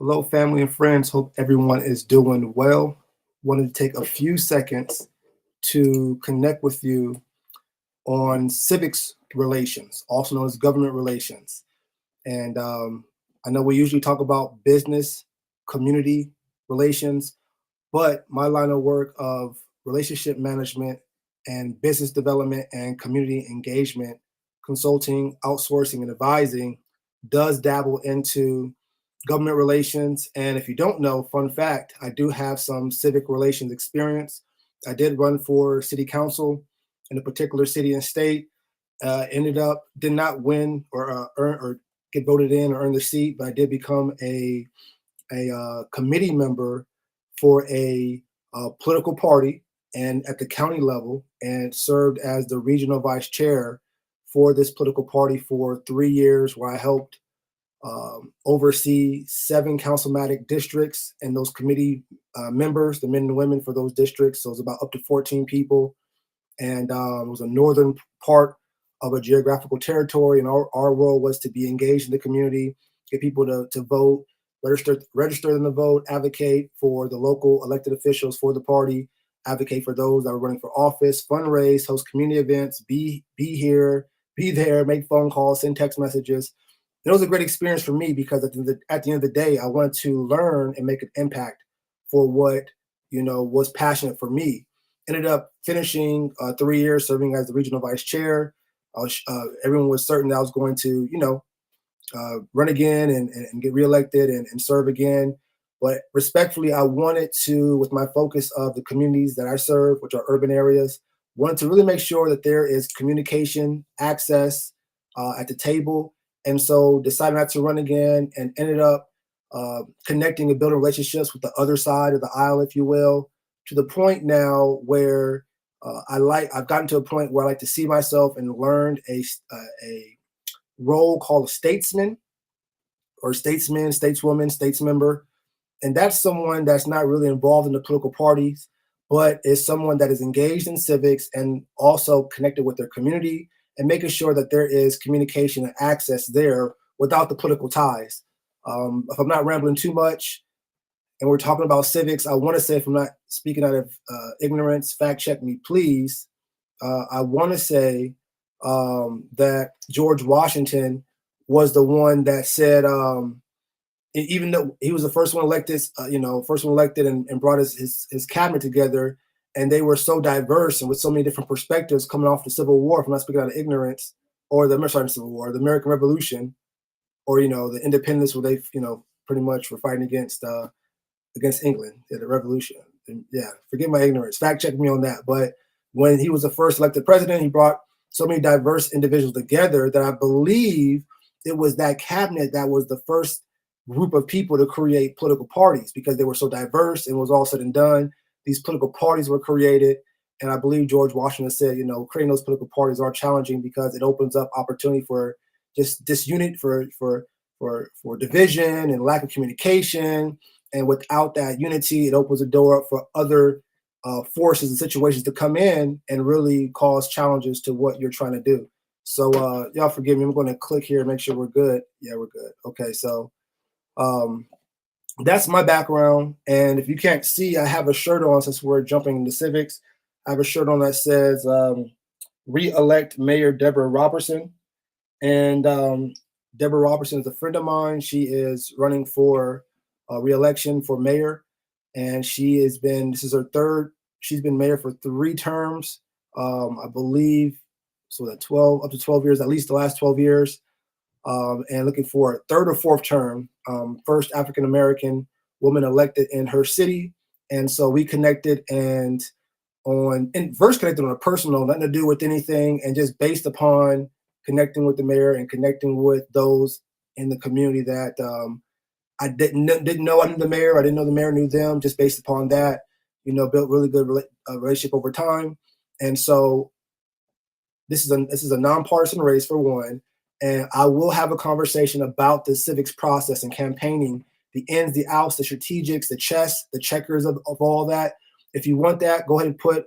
Hello, family and friends. Hope everyone is doing well. Wanted to take a few seconds to connect with you on civics relations, also known as government relations. And I know we usually talk about business, community relations, but my line of work of relationship management and business development and community engagement, consulting, outsourcing, and advising does dabble into government relations. And if you don't know, fun fact, I do have some civic relations experience. I did run for city council in a particular city and state. Ended up did not win or earn or get voted in or earn the seat, but I did become a committee member for a political party and at the county level, and served as the regional vice chair for this political party for 3 years, where I helped oversee 7 councilmatic districts and those committee members, the men and women for those districts. So it was about up to 14 people, and it was a northern part of a geographical territory. And our role was to be engaged in the community, get people to vote, register them to vote, advocate for the local elected officials for the party, advocate for those that were running for office, fundraise, host community events, be here, be there, make phone calls, send text messages. It was a great experience for me because at the end of the day, I wanted to learn and make an impact for what was passionate for me. Ended up finishing 3 years serving as the regional vice chair. Everyone was certain that I was going to, run again and get reelected and serve again. But respectfully, I wanted to, with my focus of the communities that I serve, which are urban areas, wanted to really make sure that there is communication, access at the table. And so decided not to run again and ended up connecting and building relationships with the other side of the aisle, if you will, to the point now where I've gotten to a point where I like to see myself and learned a role called a statesman or statesman, stateswoman, statesmember. And that's someone that's not really involved in the political parties, but is someone that is engaged in civics and also connected with their community and making sure that there is communication and access there without the political ties. If I'm not rambling too much and we're talking about civics, I want to say, if I'm not speaking out of ignorance, fact check me, please. I want to say that George Washington was the one that said, even though he was the first one elected, and brought his cabinet together, and they were so diverse and with so many different perspectives coming off the Civil War. If I'm not speaking out of ignorance, or the Civil War, the American Revolution, or the independence, where they pretty much were fighting against England, the Revolution. And yeah, forget my ignorance. Fact check me on that. But when he was the first elected president, he brought so many diverse individuals together that I believe it was that cabinet that was the first group of people to create political parties, because they were so diverse and was all said and done. These political parties were created. And I believe George Washington said, creating those political parties are challenging because it opens up opportunity for just disunity, for division and lack of communication. And without that unity, it opens the door up for other forces and situations to come in and really cause challenges to what you're trying to do. So y'all forgive me. I'm going to click here and make sure we're good. Yeah, we're good. Okay, so that's my background. And if you can't see, I have a shirt on, since we're jumping into civics. I have a shirt on that says re-elect Mayor Deborah Robertson. And Deborah Robertson is a friend of mine. She is running for re-election for mayor. And this is her third, she's been mayor for 3 terms, I believe. So that 12, up to 12 years, at least the last 12 years. And looking for a third or fourth term, first African-American woman elected in her city. And so we connected and first connected on a personal, nothing to do with anything, and just based upon connecting with the mayor and connecting with those in the community that I didn't know I knew the mayor. I didn't know the mayor knew them. Just based upon that, built really good relationship over time. And so this is a nonpartisan race, for one. And I will have a conversation about the civics process and campaigning, the ins, the outs, the strategics, the chess, the checkers of all that. If you want that, go ahead and put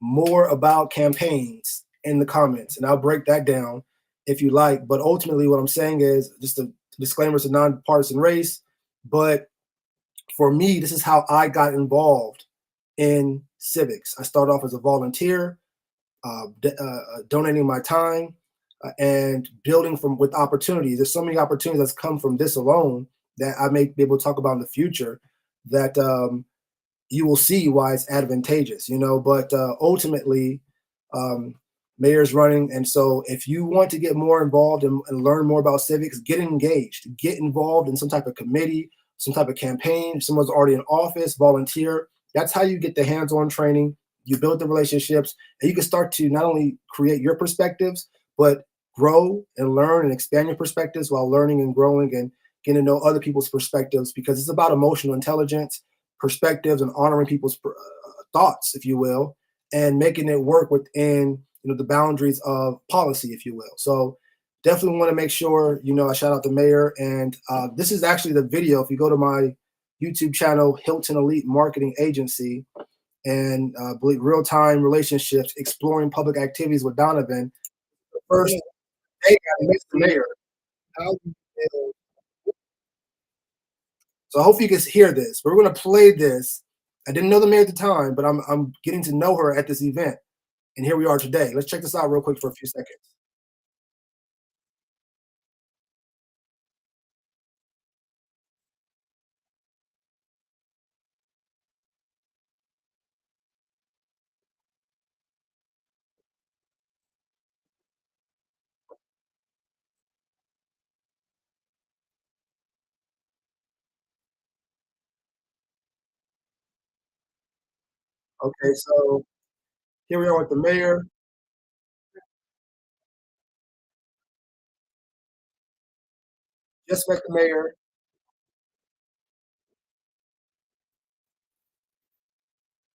more about campaigns in the comments, and I'll break that down if you like. But ultimately, what I'm saying is, just to Disclaimer: it's a nonpartisan race, but for me, this is how I got involved in civics. I started off as a volunteer, donating my time and building from with opportunities. There's so many opportunities that's come from this alone that I may be able to talk about in the future that you will see why it's advantageous, but ultimately, um, mayor's running. And so if you want to get more involved and learn more about civics, get engaged, get involved in some type of committee, some type of campaign. If someone's already in office, volunteer. That's how you get the hands-on training. You build the relationships, and you can start to not only create your perspectives, but grow and learn and expand your perspectives while learning and growing and getting to know other people's perspectives, because it's about emotional intelligence, perspectives, and honoring people's thoughts, if you will, and making it work within the boundaries of policy, if you will. So definitely want to make sure I shout out the mayor. And this is actually the video. If you go to my YouTube channel, Hilton Elite Marketing Agency, and believe real-time relationships, exploring public activities with Donovan. The first day I met the mayor. How you feel? So I hope you can hear this. We're going to play this. I didn't know the mayor at the time, but I'm getting to know her at this event. And here we are today. Let's check this out real quick for a few seconds. Okay, so here we are with the mayor. Just met the mayor.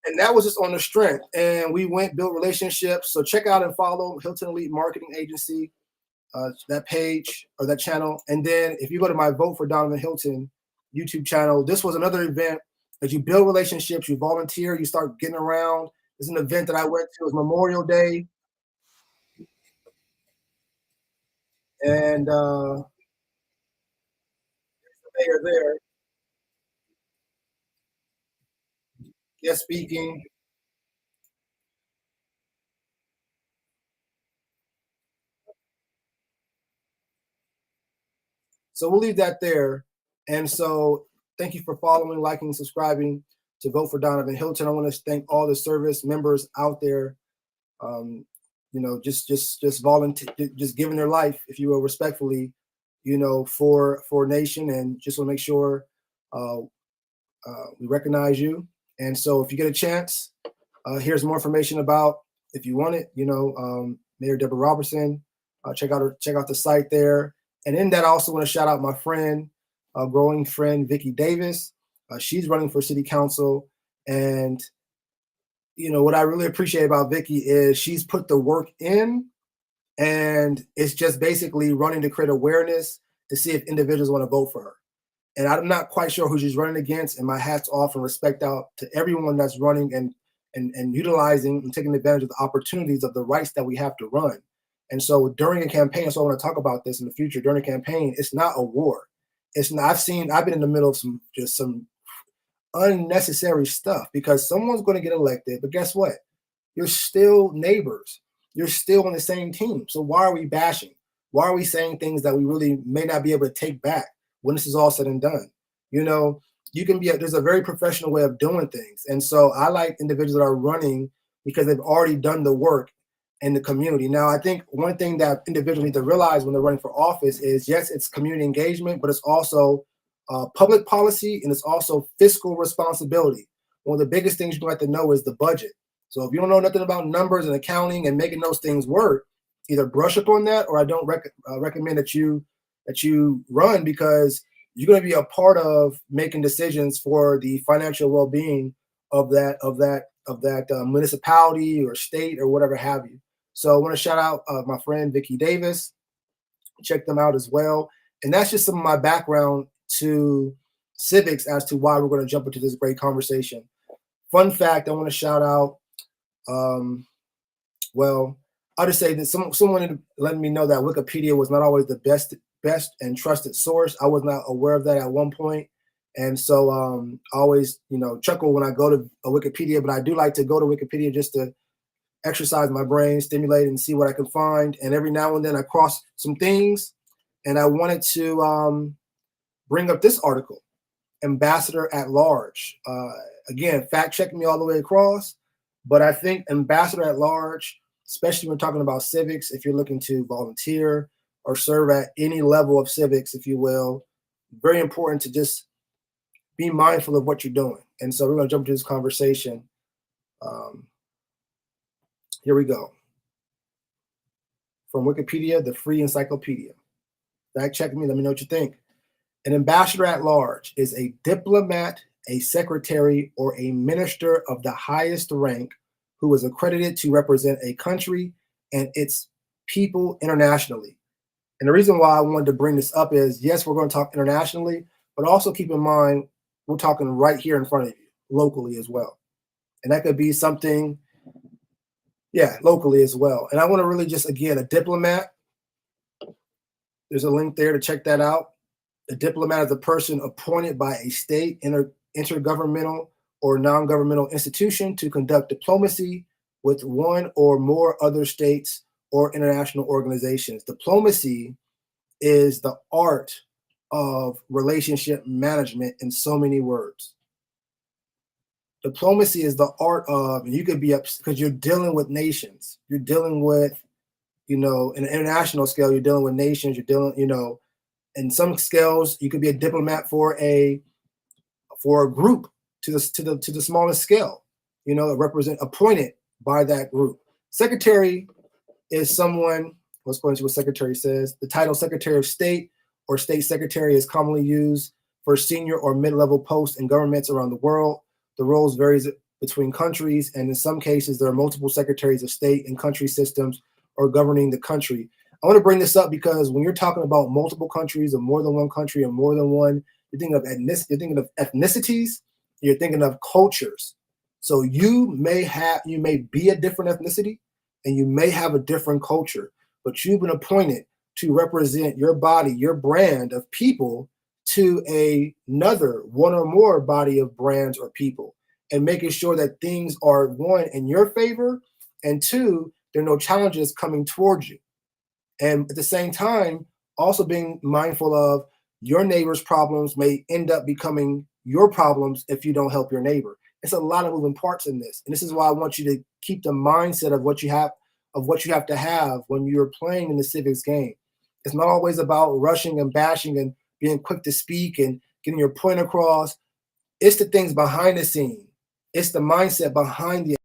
And that was just on the strength. And we went, built relationships. So check out and follow Hilton Elite Marketing Agency, that page or that channel. And then if you go to my Vote for Donovan Hilton YouTube channel, this was another event that you build relationships, you volunteer, you start getting around. This is an event that I went to. It was Memorial Day. And the mayor there, guest speaking. So we'll leave that there. And so thank you for following, liking, subscribing to Vote for Donovan Hilton. I want to thank all the service members out there, just volunteer, just giving their life, if you will, respectfully, for nation, and just want to make sure uh, we recognize you. And so if you get a chance, here's more information about, if you want it, Mayor Deborah Robertson. Check out the site there. And in that, I also want to shout out my friend, growing friend, Vicki Davis. She's running for city council. And, what I really appreciate about Vicki is she's put the work in, and it's just basically running to create awareness to see if individuals want to vote for her. And I'm not quite sure who she's running against. And my hat's off and respect out to everyone that's running and utilizing and taking advantage of the opportunities of the rights that we have to run. And so during a campaign, so I want to talk about this in the future. During a campaign, it's not a war. It's not. I've been in the middle of some unnecessary stuff, because someone's going to get elected, but guess what? You're still neighbors. You're still on the same team. So why are we bashing? Why are we saying things that we really may not be able to take back when this is all said and done? You can there's a very professional way of doing things. And so I like individuals that are running because they've already done the work in the community. Now, I think one thing that individuals need to realize when they're running for office is, yes, it's community engagement, but it's also public policy, and it's also fiscal responsibility. One of the biggest things you have to know is the budget. So if you don't know nothing about numbers and accounting and making those things work, either brush up on that, or I don't recommend that you run, because you're going to be a part of making decisions for the financial well-being of that municipality or state or whatever have you. So I want to shout out my friend Vicki Davis. Check them out as well. And that's just some of my background to civics as to why we're going to jump into this great conversation. Fun fact, I want to shout out. Well, I'll just say that someone letting me know that Wikipedia was not always the best and trusted source. I was not aware of that at one point. And so I always, chuckle when I go to a Wikipedia, but I do like to go to Wikipedia just to exercise my brain, stimulate and see what I can find. And every now and then I cross some things, and I wanted to bring up this article, Ambassador at Large. Again, fact check me all the way across, but I think Ambassador at Large, especially when talking about civics, if you're looking to volunteer or serve at any level of civics, if you will, very important to just be mindful of what you're doing. And so we're going to jump into this conversation. Here we go. From Wikipedia, the free encyclopedia. Fact check me, let me know what you think. An ambassador at large is a diplomat, a secretary, or a minister of the highest rank who is accredited to represent a country and its people internationally. And the reason why I wanted to bring this up is, yes, we're going to talk internationally, but also keep in mind, we're talking right here in front of you, locally as well. And that could be something, locally as well. And I want to really just, again, a diplomat. There's a link there to check that out. A diplomat is a person appointed by a state, intergovernmental, or non-governmental institution to conduct diplomacy with one or more other states or international organizations. Diplomacy is the art of relationship management in so many words. Diplomacy is the art of, and you could be up because you're dealing with nations. You're dealing with, in an international scale, you're dealing with nations. You're dealing, in some scales, you could be a diplomat for a group to the smallest scale. Appointed by that group. Secretary is someone. Let's go into what secretary says. The title Secretary of State or State Secretary is commonly used for senior or mid-level posts in governments around the world. The roles varies between countries, and in some cases, there are multiple secretaries of state and country systems or governing the country. I want to bring this up because when you're talking about multiple countries or more than one country or more than one, you're thinking of ethnicities, you're thinking of cultures. So you may be a different ethnicity and you may have a different culture, but you've been appointed to represent your body, your brand of people to another one or more body of brands or people, and making sure that things are, one, in your favor, and two, there are no challenges coming towards you. And at the same time, also being mindful of your neighbor's problems may end up becoming your problems if you don't help your neighbor. It's a lot of moving parts in this. And this is why I want you to keep the mindset of what you have to have when you're playing in the civics game. It's not always about rushing and bashing and being quick to speak and getting your point across. It's the things behind the scene. It's the mindset behind the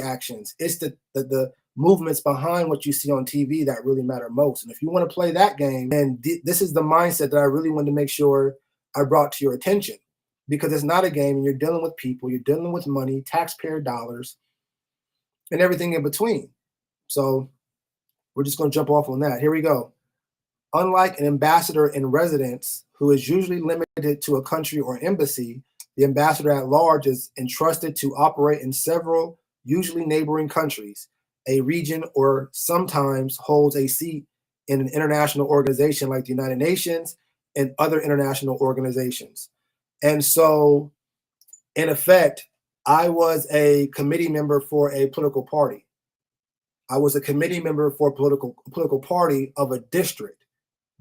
actions. It's the movements behind what you see on TV that really matter most. And if you want to play that game, then this is the mindset that I really wanted to make sure I brought to your attention, because it's not a game and you're dealing with people, you're dealing with money, taxpayer dollars, and everything in between. So we're just going to jump off on that. Here we go. Unlike an ambassador in residence, who is usually limited to a country or embassy, the ambassador at large is entrusted to operate in several, usually neighboring countries, a region, or sometimes holds a seat in an international organization like the United Nations and other international organizations. And so, in effect, I was a committee member for a political party. I was a committee member for a political party of a district.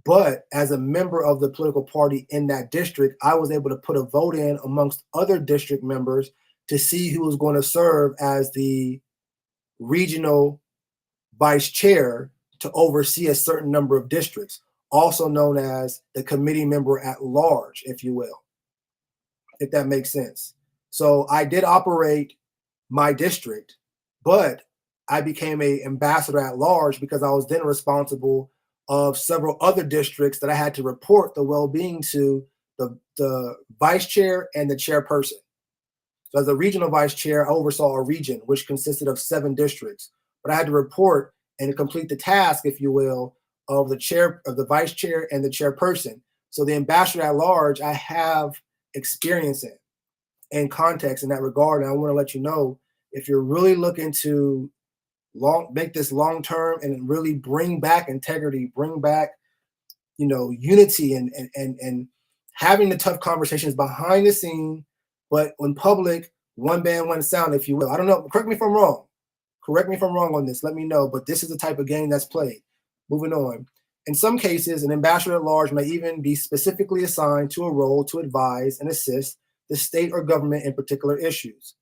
But as a member of the political party in that district, I was able to put a vote in amongst other district members to see who was going to serve as the regional vice chair to oversee a certain number of districts, also known as the committee member at large, if you will, if that makes sense. So I did operate my district, but I became an ambassador at large because I was then responsible of several other districts that I had to report the well-being to the vice chair and the chairperson. So as a regional vice chair, I oversaw a region which consisted of 7 districts, but I had to report and complete the task, if you will, of the chair, of the vice chair and the chairperson. So the ambassador at large, I have experience in and context in that regard. And I want to let you know, if you're really looking to make this long term and really bring back integrity, bring back unity and having the tough conversations behind the scene, but in public, one band, one sound, if you will. I don't know. Correct me if I'm wrong. Correct me if I'm wrong on this. Let me know. But this is the type of game that's played. Moving on. In some cases, an ambassador at large may even be specifically assigned to a role to advise and assist the state or government in particular issues.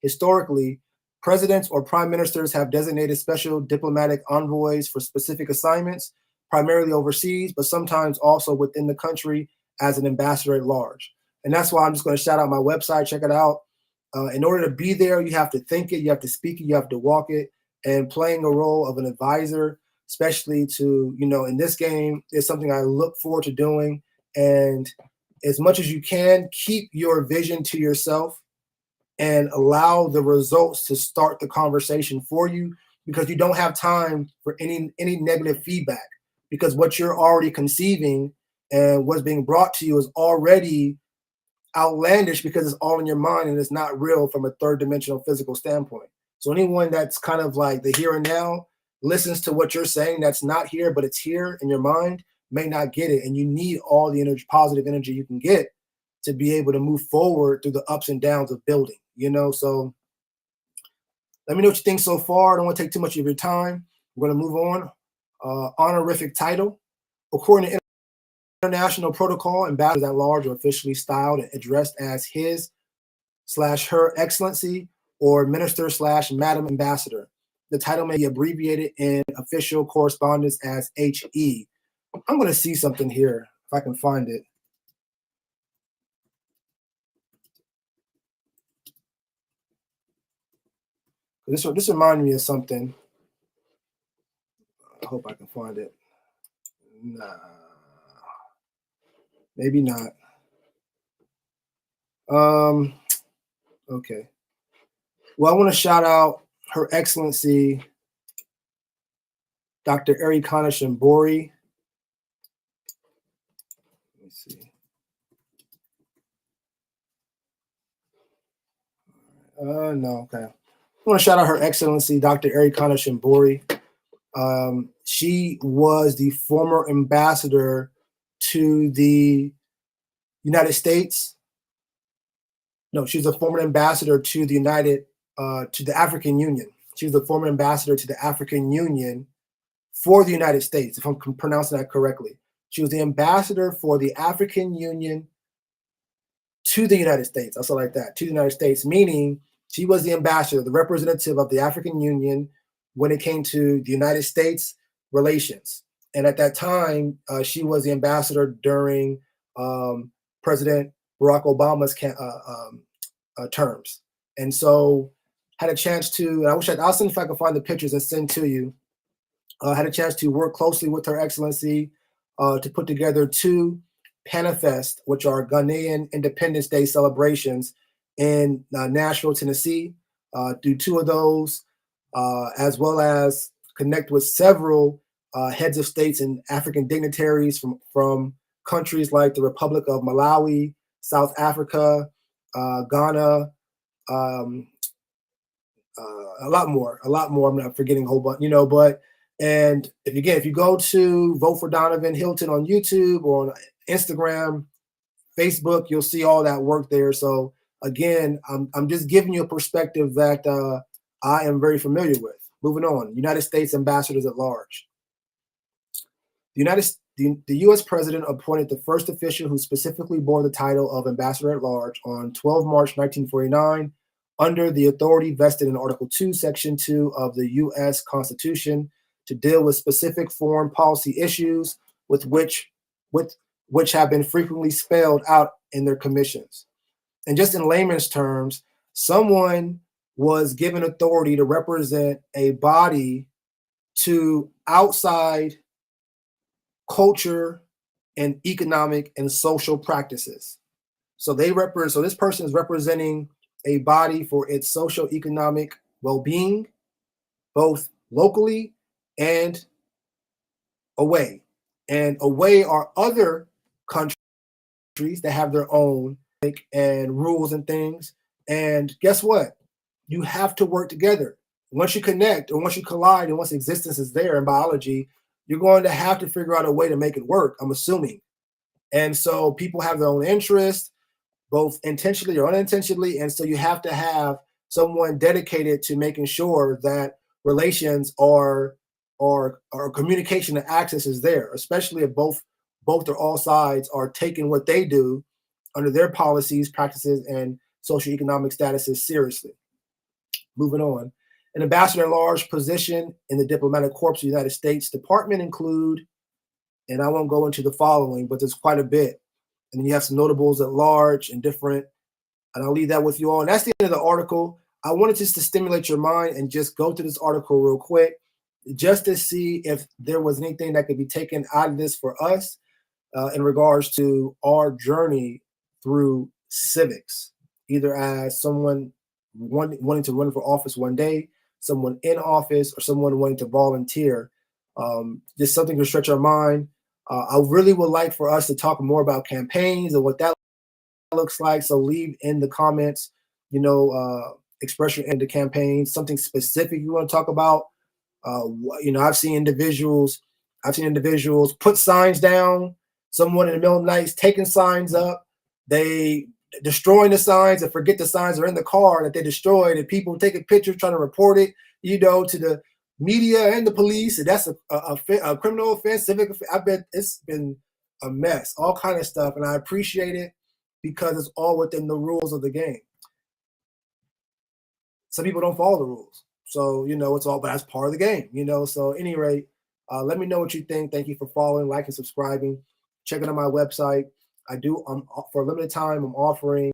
Historically, presidents or prime ministers have designated special diplomatic envoys for specific assignments, primarily overseas, but sometimes also within the country as an ambassador at large. And that's why I'm just going to shout out my website. Check it out. In order to be there, you have to think it, you have to speak it, you have to walk it, and playing a role of an advisor, especially to, in this game, is something I look forward to doing. And as much as you can, keep your vision to yourself and allow the results to start the conversation for you, because you don't have time for any negative feedback, because what you're already conceiving and what's being brought to you is already outlandish, because it's all in your mind and it's not real from a third dimensional physical standpoint. So anyone that's kind of like the here and now listens to what you're saying that's not here, but it's here in your mind, may not get it. And you need all the energy, positive energy you can get to be able to move forward through the ups and downs of building, So let me know what you think so far. I don't want to take too much of your time. We're going to move on. Honorific title. According to international protocol, ambassadors at large are officially styled and addressed as His/Her Excellency or Minister/Madam Ambassador. The title may be abbreviated in official correspondence as HE. I'm going to see something here if I can find it. This reminded me of something. I hope I can find it. Nah, maybe not. Okay. Well, I want to shout out Her Excellency Dr. Erikana Shimbori. Let me see. No, okay. I want to shout out Her Excellency Dr. Erikana Shimbori. She was the former ambassador to the United States. No, she's a former ambassador to the to the African Union. She was the former ambassador to the African Union for the United States, if I'm pronouncing that correctly. She was the ambassador for the African Union to the United States. I'll say like that, to the United States, meaning she was the ambassador, the representative of the African Union when it came to the United States relations. And at that time, she was the ambassador during President Barack Obama's terms. And so had a chance to, I'll send if I can find the pictures and send to you. Had a chance to work closely with Her Excellency to put together two Panafest, which are Ghanaian Independence Day celebrations in Nashville, Tennessee. Do two of those, as well as connect with several heads of states and African dignitaries from countries like the Republic of Malawi, South Africa, Ghana, a lot more. I'm not forgetting a whole bunch, but and if you go to Vote for Donovan Hilton on YouTube or on Instagram, Facebook, you'll see all that work there. So again, I'm just giving you a perspective that I am very familiar with. Moving on, United States ambassadors at large. The U.S. president appointed the first official who specifically bore the title of ambassador at large on 12 March 1949 under the authority vested in Article 2, Section 2 of the U.S. Constitution to deal with specific foreign policy issues with which have been frequently spelled out in their commissions. And just in layman's terms, someone was given authority to represent a body to outside culture and economic and social practices. So this person is representing a body for its social economic well-being, both locally and away. And away are other countries that have their own and rules and things. And guess what? You have to work together. Once you connect or once you collide and once existence is there in biology, you're going to have to figure out a way to make it work, I'm assuming. And so people have their own interests, both intentionally or unintentionally. And so you have to have someone dedicated to making sure that relations or communication and access is there, especially if both or all sides are taking what they do under their policies, practices, and socioeconomic statuses seriously. Moving on. An ambassador at large position in the diplomatic corps of the United States Department include, and I won't go into the following, but there's quite a bit. And then you have some notables at large and different, and I'll leave that with you all. And that's the end of the article. I wanted just to stimulate your mind and just go to this article real quick, just to see if there was anything that could be taken out of this for us in regards to our journey through civics, either as someone wanting to run for office one day, someone in office, or someone wanting to volunteer. Just something to stretch our mind. I really would like for us to talk more about campaigns and what that looks like. So leave in the comments, express your end to campaigns, something specific you want to talk about. I've seen individuals put signs down, someone in the middle of the night taking signs up, they destroying the signs and forget the signs are in the car that they destroyed, and people taking pictures trying to report it, to the media and the police, and that's a criminal offense, civic offense. I bet it's been a mess, all kind of stuff, and I appreciate it because it's all within the rules of the game. Some people don't follow the rules, so it's all, but that's part of the game, So at any rate, let me know what you think. Thank you for following, liking, subscribing, checking out my website. For a limited time, I'm offering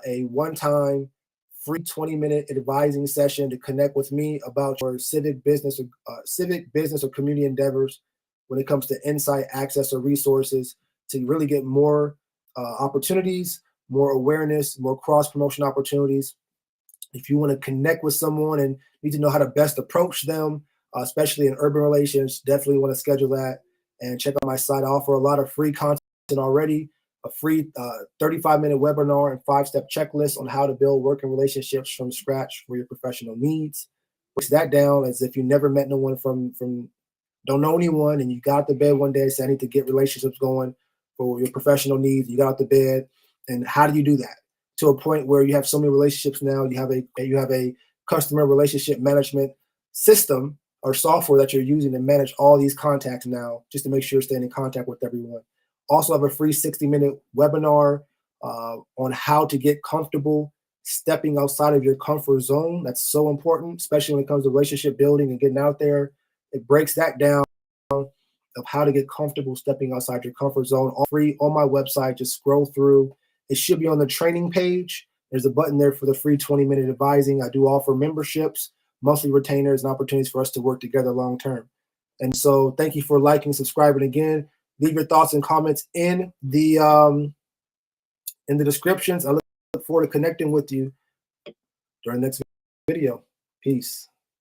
a one-time free 20-minute advising session to connect with me about your civic business or community endeavors when it comes to insight, access, or resources to really get more opportunities, more awareness, more cross-promotion opportunities. If you want to connect with someone and need to know how to best approach them, especially in urban relations, definitely want to schedule that and check out my site. I offer a lot of free content already, a free 35-minute webinar and 5-step checklist on how to build working relationships from scratch for your professional needs. Breaks that down as if you never met no one from don't know anyone, and you got out the bed one day and said, I need to get relationships going for your professional needs. You got out the bed, and how do you do that? To a point where you have so many relationships now, you have a customer relationship management system or software that you're using to manage all these contacts now, just to make sure you're staying in contact with everyone. Also have a free 60-minute webinar on how to get comfortable stepping outside of your comfort zone. That's so important, especially when it comes to relationship building and getting out there. It breaks that down of how to get comfortable stepping outside your comfort zone. All free on my website. Just scroll through. It should be on the training page. There's a button there for the free 20-minute advising. I do offer memberships, monthly retainers, and opportunities for us to work together long term. And so thank you for liking, subscribing again. Leave your thoughts and comments in the descriptions. I look forward to connecting with you during the next video. Peace.